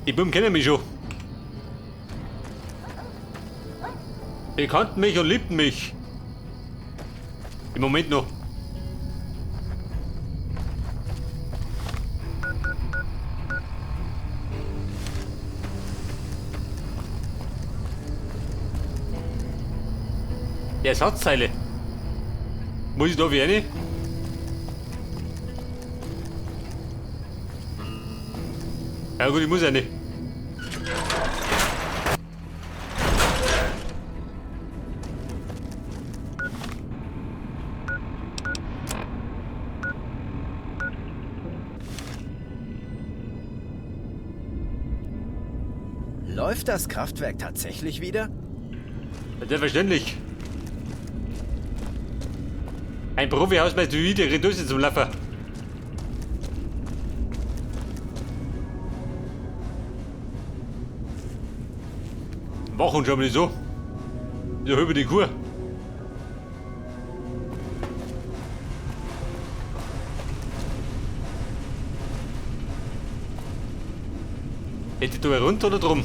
Die Buben kennen mich schon. Die kannten mich und liebten mich. Im Moment noch. Die Ersatzteile. Muss ich da wie eine? Ja gut, ich muss eine. Läuft das Kraftwerk tatsächlich wieder? Selbstverständlich. Ein Profi-Hausmeister wie der Reduzzi zum Laufen. Machen schon mal nicht so. So über die Kur. Hätte du runter oder drum?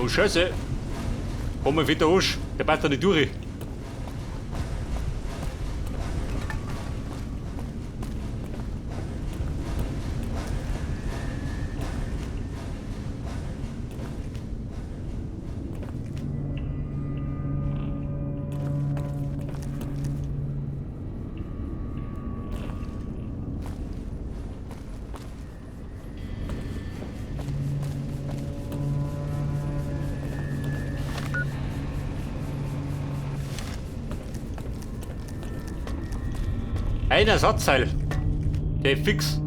Oh Scheiße. Komm mal wieder Arsch. Der passt da nicht durch. Ein Ersatzteil. Der ist fix.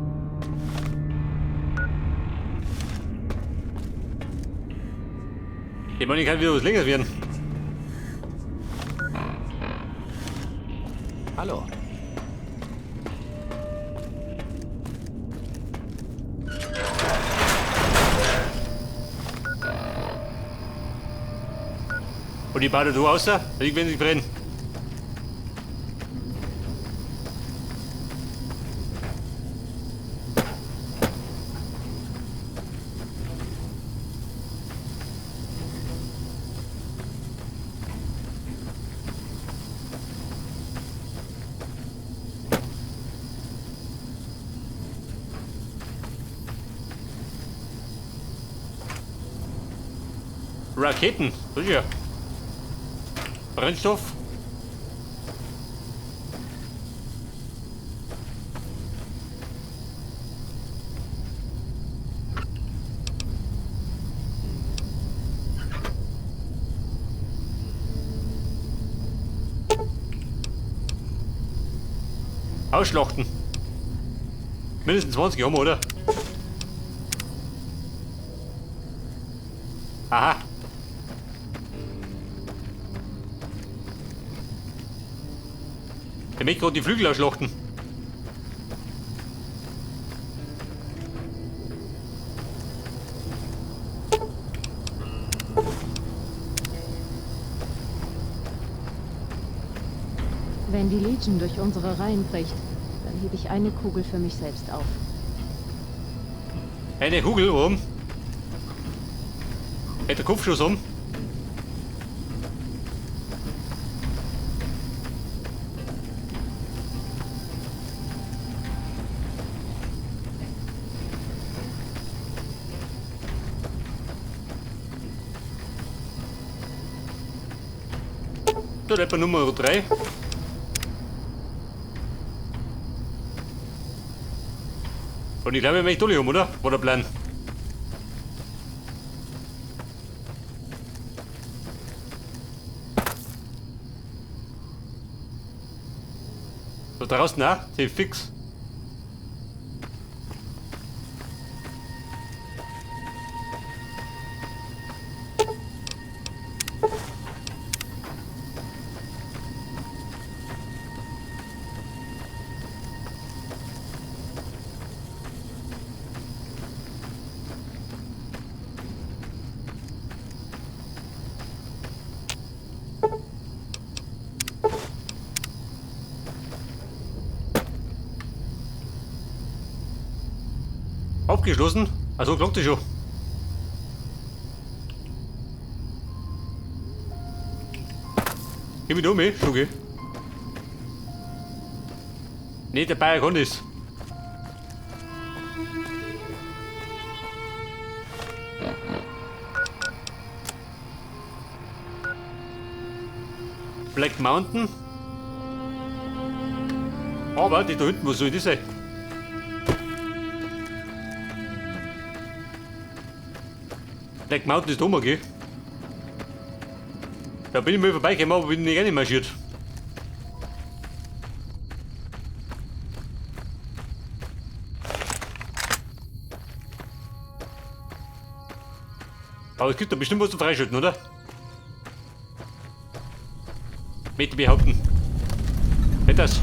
Ich meine, ich kann wieder was länger werden. Hallo. Und die baut da außer, wenn sie brennen. Raketen, sicher. Brennstoff. Ausschlachten. Mindestens 20 haben wir, oder? Aha. Der möchte gerade die Flügel ausschlachten. Wenn die Legion durch unsere Reihen bricht, dann hebe ich eine Kugel für mich selbst auf. Eine Kugel oben. Hätte der Kopfschuss um. Da etwa Nummer 3. Und ich glaube, wir möchten alle um, oder? War der Plan. Da draußen auch, die fix. Aufgeschlossen? Also klappt das schon. Geh mit um, schon geh. Nee, der Bayer kann das. Black Mountain. Oh, warte, da hinten, was soll das sein? Black Mountain ist da, gell? Da bin ich mal vorbeigekommen, aber bin nicht reinmarschiert. Aber es gibt da bestimmt was zu freischalten, oder? Möchte ich behaupten. Nicht das?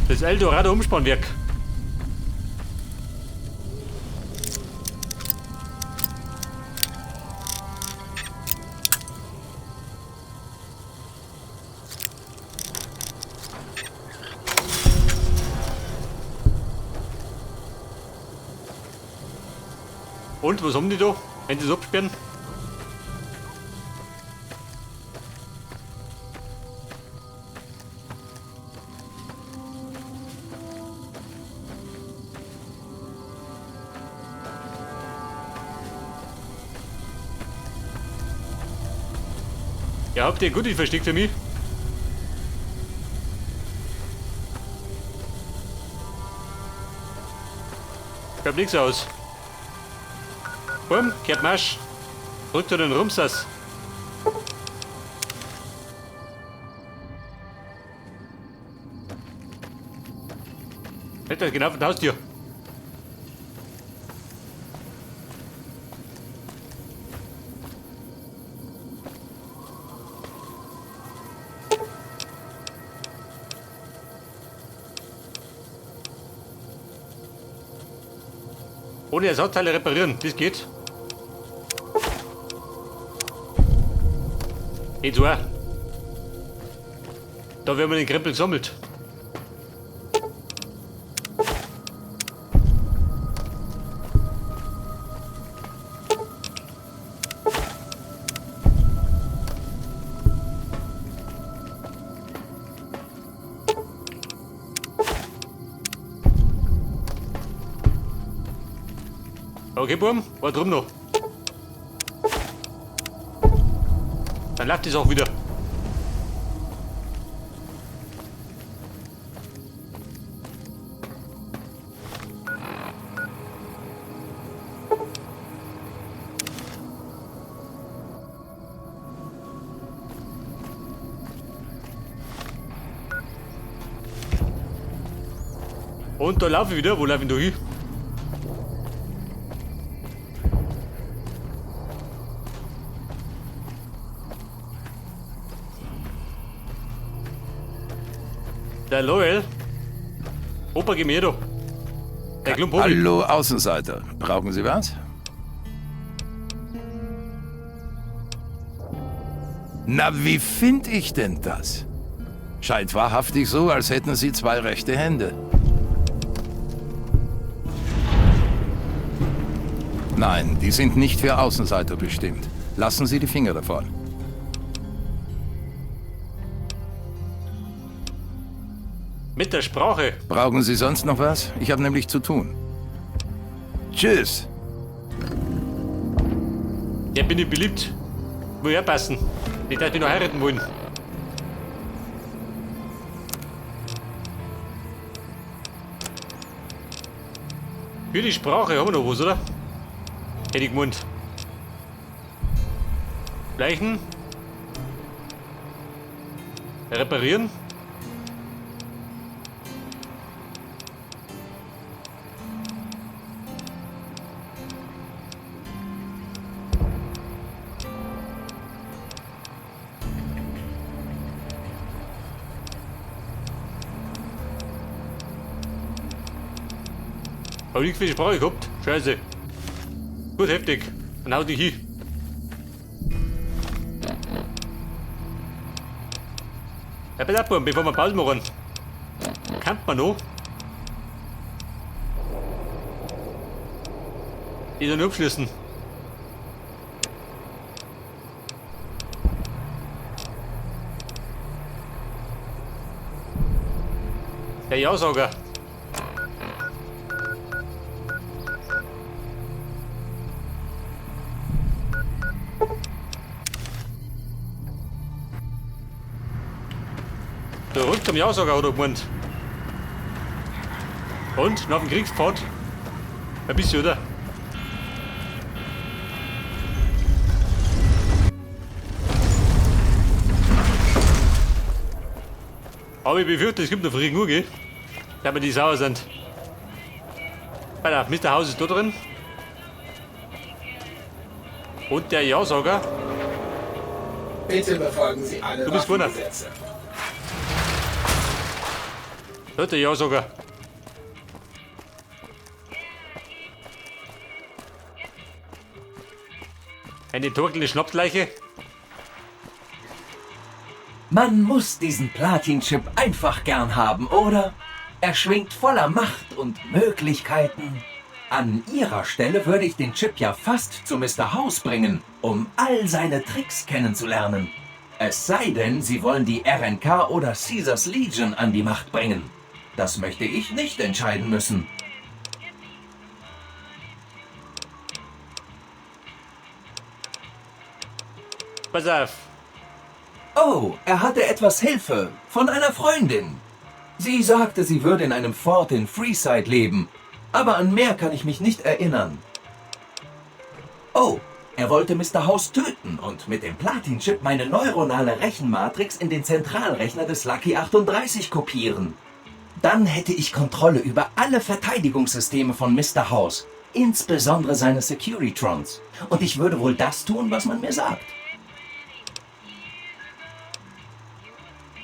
Das Eldorado Umspannwerk. Und, was haben die da, wenn sie es absperren? Ja, habt ihr gut versteckt für mich? Gab nichts aus. Komm, kehrt Marsch. Drückt den Rumsatz. Nicht das genau von der Haustür. Ohne Ersatzteile reparieren, das geht. Geht so auch. Da werden wir den Krempel gesammelt. Okay, Burm, war drum noch. Dann läuft es auch wieder. Und da laufe ich wieder. Wo laufe ich da hin? Der Loyal. Opa, geh mir da. Der Klump hab ich. Hallo Außenseiter, brauchen Sie was? Na, wie finde ich denn das? Scheint wahrhaftig so, als hätten Sie zwei rechte Hände. Nein, die sind nicht für Außenseiter bestimmt. Lassen Sie die Finger davon. Mit der Sprache. Brauchen Sie sonst noch was? Ich habe nämlich zu tun. Tschüss. Der bin ich beliebt. Will ja passen. Ich darf mich noch heiraten wollen. Für die Sprache haben wir noch was, oder? Hätte ich gemeint. Bleichen. Reparieren. Hab ich viel Sprache gehabt? Scheiße. Gut heftig. Dann hau dich hin. Ja, bitte ab, bevor wir Pause machen. Kann man noch? Die dann abschließen. Der Ja-Sager. Zurück zum Ja-Sager, hat er gemeint. Und, nach dem Kriegspfad? Ein bisschen, oder? Aber ich befürchte, es gibt noch Frieden, gell? Da wir die sauer sind. Weiter, Mr. Haus ist da drin. Und der Ja-Sager. Bitte befolgen Sie alle Du bist vorne. Waffengesetze. Da ist der Ja-Sager. Eine torkelte Schnapsleiche. Man muss diesen Platin-Chip einfach gern haben, oder? Er schwingt voller Macht und Möglichkeiten. An Ihrer Stelle würde ich den Chip ja fast zu Mr. House bringen, um all seine Tricks kennenzulernen. Es sei denn, Sie wollen die RNK oder Caesars Legion an die Macht bringen. Das möchte ich nicht entscheiden müssen. Pass auf. Oh, er hatte etwas Hilfe von einer Freundin. Sie sagte, sie würde in einem Fort in Freeside leben, aber an mehr kann ich mich nicht erinnern. Oh, er wollte Mr. House töten und mit dem Platin-Chip meine neuronale Rechenmatrix in den Zentralrechner des Lucky 38 kopieren. Dann hätte ich Kontrolle über alle Verteidigungssysteme von Mr. House, insbesondere seine Securitrons. Und ich würde wohl das tun, was man mir sagt.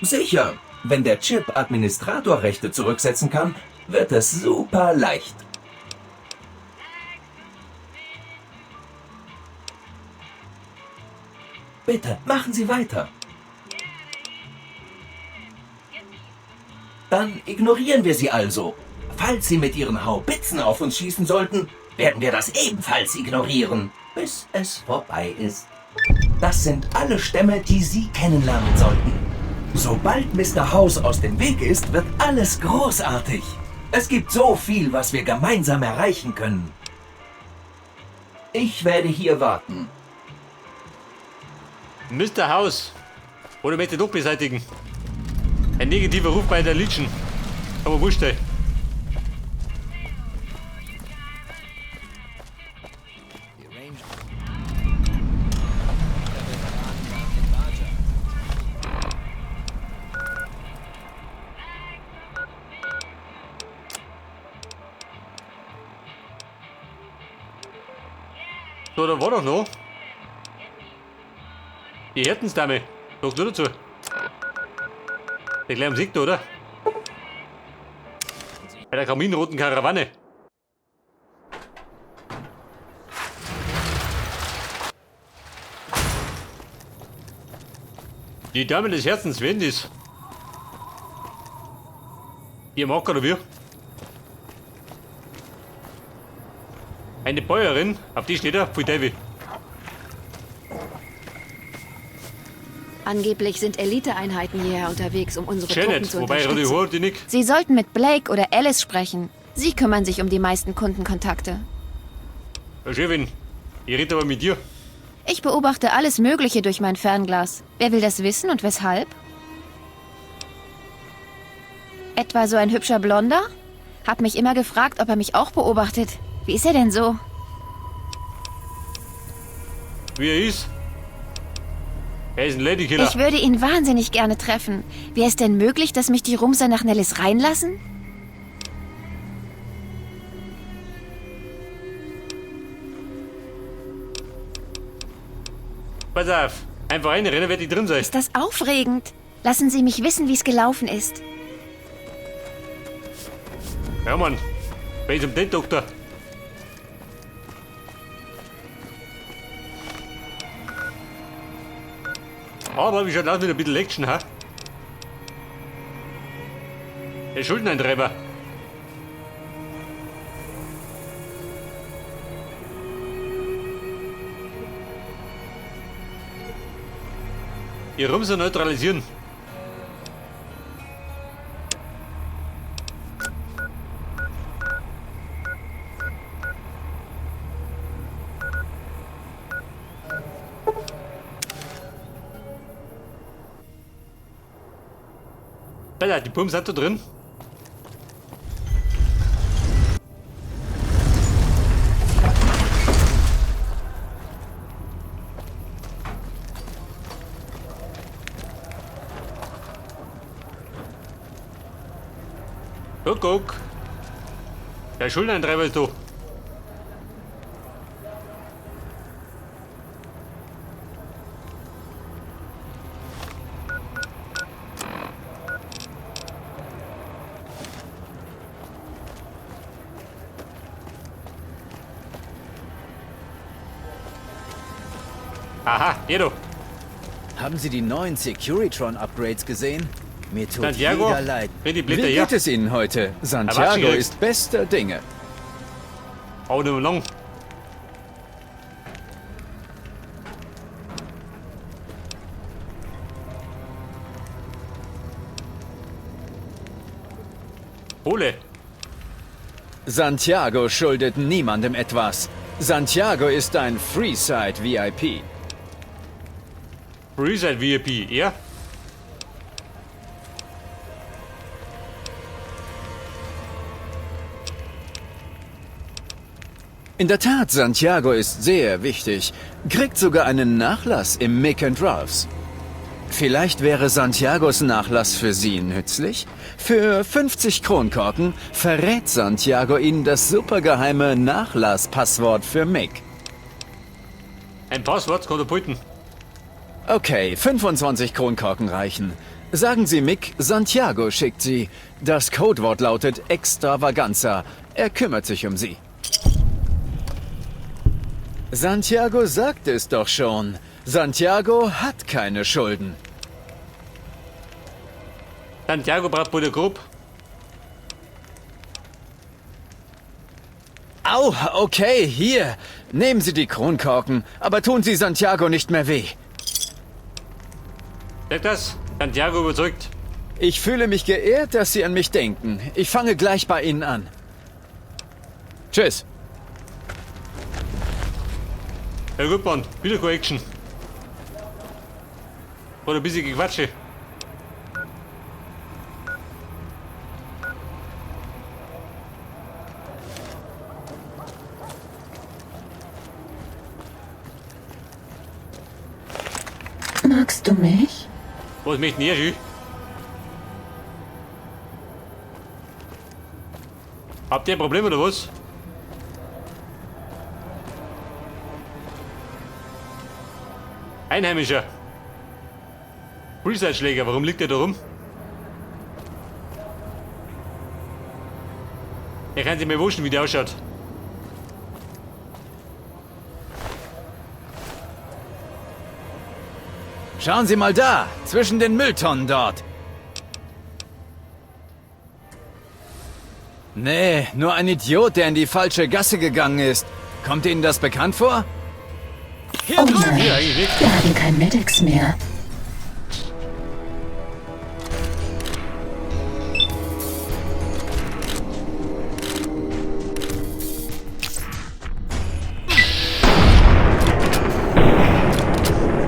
Sicher, wenn der Chip Administratorrechte zurücksetzen kann, wird es super leicht. Bitte, machen Sie weiter. Dann ignorieren wir sie also. Falls Sie mit Ihren Haubitzen auf uns schießen sollten, werden wir das ebenfalls ignorieren, bis es vorbei ist. Das sind alle Stämme, die Sie kennenlernen sollten. Sobald Mr. House aus dem Weg ist, wird alles großartig. Es gibt so viel, was wir gemeinsam erreichen können. Ich werde hier warten. Mr. House. Oder möchte ich doch beseitigen? Ein negativer Ruf bei der Legion. Aber wurscht, ey. So, da war doch noch. Die Hirtensdame. Sagst du dazu? Der gleich am Sieg, oder? Bei der kaminroten Karawane. Die Dame des Herzens, wen ist? Ihr Macker oder wie? Eine Bäuerin, auf die steht er, Pfui Teufel. Angeblich sind Eliteeinheiten hierher unterwegs, um unsere Truppen Janet, zu wobei unterstützen. Roddy Holt die nicht. Sie sollten mit Blake oder Alice sprechen. Sie kümmern sich um die meisten Kundenkontakte. Herr Chefin, ich rede aber mit dir. Ich beobachte alles Mögliche durch mein Fernglas. Wer will das wissen und weshalb? Etwa so ein hübscher Blonder? Hab mich immer gefragt, ob er mich auch beobachtet. Wie ist er denn so? Wie er ist? Er ist ein Ladykiller. Ich würde ihn wahnsinnig gerne treffen. Wäre es denn möglich, dass mich die Rumser nach Nellis reinlassen? Pass auf, einfach reinrennen, werd ich drin sein. Ist das aufregend? Lassen Sie mich wissen, wie es gelaufen ist. Ja, Mann. Bei zum Doktor. Aber wie schaut aus mit ein bisschen Action, ha? Der Schuldeneintreiber. Ihr Rumser neutralisieren. Bella, die Pumpen sind da drin. Guck. Der Schuldeintreiber ist da. Aha, hier du. Haben Sie die neuen Securitron-Upgrades gesehen? Mir tut Santiago, jeder leid. dreh die Wie Blätter her. geht es Ihnen heute? Santiago Erwachsene. ist bester Dinge. Hau nicht mehr lang. Hole. Santiago schuldet niemandem etwas. Santiago ist ein Freeside VIP. Freeside VIP, ja? In der Tat, Santiago ist sehr wichtig. Kriegt sogar einen Nachlass im Mick and Ralphs. Vielleicht wäre Santiagos Nachlass für Sie nützlich? Für 50 Kronkorken verrät Santiago Ihnen das supergeheime Nachlasspasswort für Mick. Ein Passwort katapulten. Okay, 25 Kronkorken reichen. Sagen Sie Mick, Santiago schickt Sie. Das Codewort lautet Extravaganza. Er kümmert sich um Sie. Santiago sagt es doch schon. Santiago hat keine Schulden. Santiago braucht Bruder Grob. Au, okay, hier. Nehmen Sie die Kronkorken, aber tun Sie Santiago nicht mehr weh. Sagt das? Santiago überzeugt. Ich fühle mich geehrt, dass Sie an mich denken. Ich fange gleich bei Ihnen an. Tschüss. Ja gut, Mann. Wieder keine Action. Oder ein bisschen Gequatsche. Magst du mich? Was möchten ihr, Jü? Habt ihr ein Problem oder was? Einheimischer. Freeside-Schläger, warum liegt der da rum? Er kann sich mir wuschen, wie der ausschaut. Schauen Sie mal da, zwischen den Mülltonnen dort. Nee, nur ein Idiot, der in die falsche Gasse gegangen ist. Kommt Ihnen das bekannt vor? Hier Oh drüben! nein, Hier, eigentlich nicht. wir haben kein Medics mehr.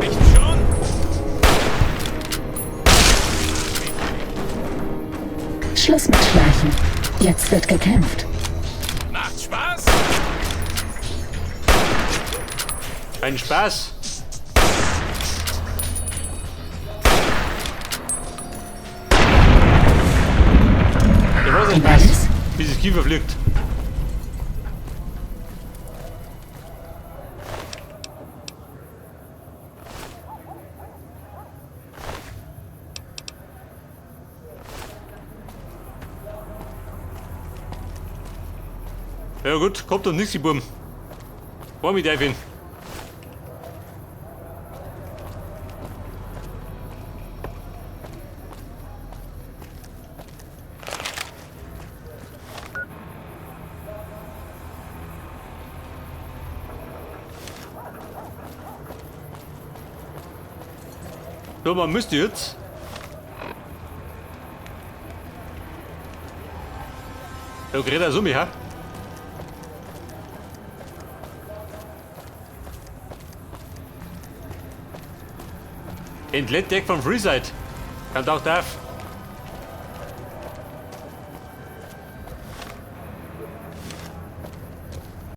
Nicht schon? Schluss mit Schleichen. Jetzt wird gekämpft. Macht Spaß? Ein Spaß. Der war ein Spaß, Was? bis das Kiefer fliegt. Ja gut, kommt doch nichts, die Buben. War mit Eifin. So, man müsste jetzt. So, Greta Summi, ha? Entledigt vom Freeside. Kann auch darf.